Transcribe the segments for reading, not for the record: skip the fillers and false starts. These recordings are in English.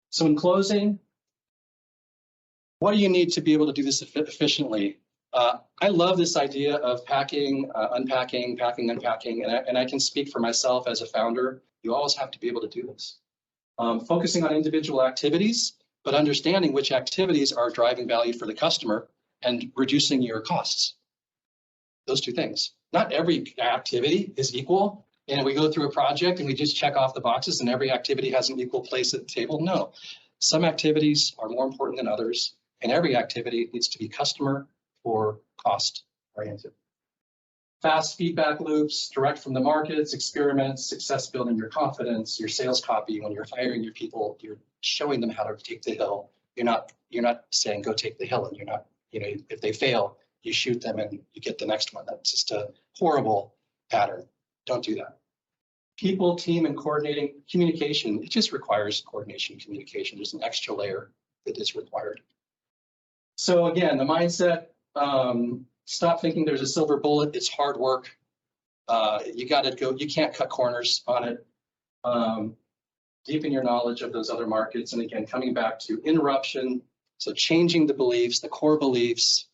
So in closing, what do you need to be able to do this efficiently? I love this idea of packing, unpacking, packing, unpacking, and I can speak for myself as a founder. You always have to be able to do this. Focusing on individual activities, but understanding which activities are driving value for the customer and reducing your costs. Those two things. Not every activity is equal, and we go through a project and we just check off the boxes and every activity has an equal place at the table. No, some activities are more important than others, and every activity needs to be customer or cost oriented. Fast feedback loops, direct from the markets, experiments, success building your confidence, your sales copy. When you're hiring your people, you're showing them how to take the hill. You're not saying go take the hill, and you're not, if they fail, you shoot them and you get the next one. That's just a horrible pattern. Don't do that. People, team, and coordinating communication. It just requires coordination, communication. There's an extra layer that is required. So again, the mindset. Stop thinking there's a silver bullet. It's hard work. You got to go. You can't cut corners on it. Deepen your knowledge of those other markets. And again, coming back to interruption. So changing the beliefs, the core beliefs.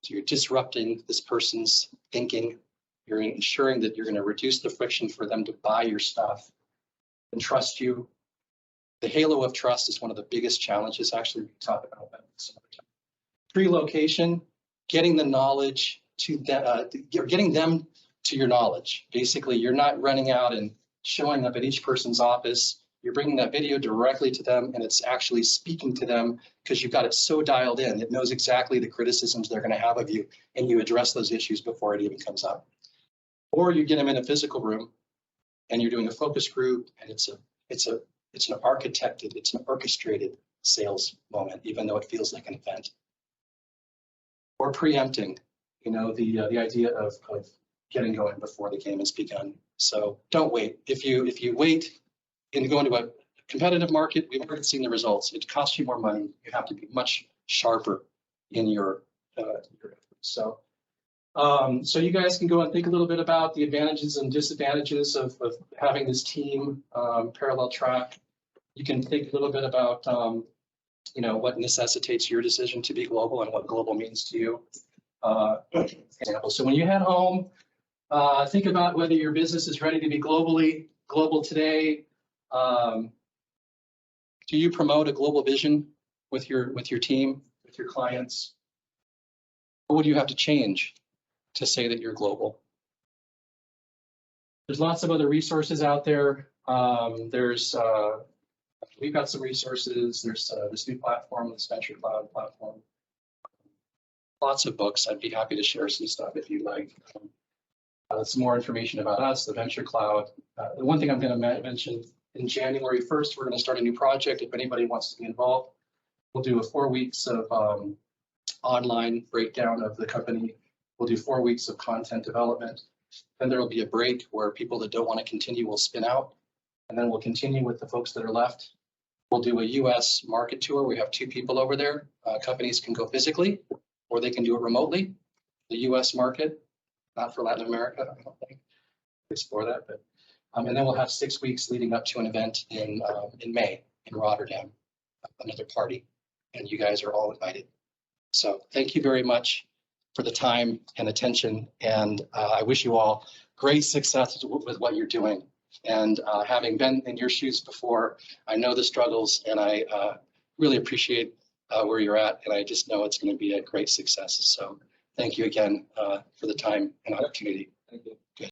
So you're disrupting this person's thinking. You're ensuring that you're going to reduce the friction for them to buy your stuff and trust you. The halo of trust is one of the biggest challenges. Actually, we talk about that some other time. Pre-location. Getting the knowledge to them, getting them to your knowledge. Basically, you're not running out and showing up at each person's office. You're bringing that video directly to them, and it's actually speaking to them because you've got it so dialed in. It knows exactly the criticisms they're going to have of you, and you address those issues before it even comes up. Or you get them in a physical room, and you're doing a focus group, and it's an architected, it's an orchestrated sales moment, even though it feels like an event. Or preempting, the idea of getting going before the game has begun. So don't wait. If you wait and go into a competitive market, we've already seen the results. It costs you more money. You have to be much sharper in your efforts. So you guys can go and think a little bit about the advantages and disadvantages of having this team parallel track. You can think a little bit about what necessitates your decision to be global and what global means to you. So when you head home, think about whether your business is ready to be global today. Do you promote a global vision with your team, with your clients? What would you have to change to say that you're global? There's lots of other resources out there. We've got some resources. There's this new platform, this Venture Cloud platform. Lots of books. I'd be happy to share some stuff if you'd like. Some more information about us, the Venture Cloud. The one thing I'm going to mention, in January 1st, we're going to start a new project. If anybody wants to be involved, we'll do 4 weeks of online breakdown of the company. We'll do 4 weeks of content development. Then there will be a break where people that don't want to continue will spin out. And then we'll continue with the folks that are left. We'll do a US market tour. We have 2 people over there. Companies can go physically, or they can do it remotely. The US market, not for Latin America, I don't think. Explore that, but and then we'll have 6 weeks leading up to an event in May in Rotterdam, another party, and you guys are all invited. So thank you very much for the time and attention, and I wish you all great success with what you're doing. And having been in your shoes before, I know the struggles, and I really appreciate where you're at, and I just know it's going to be a great success. So thank you again for the time and opportunity. Thank you.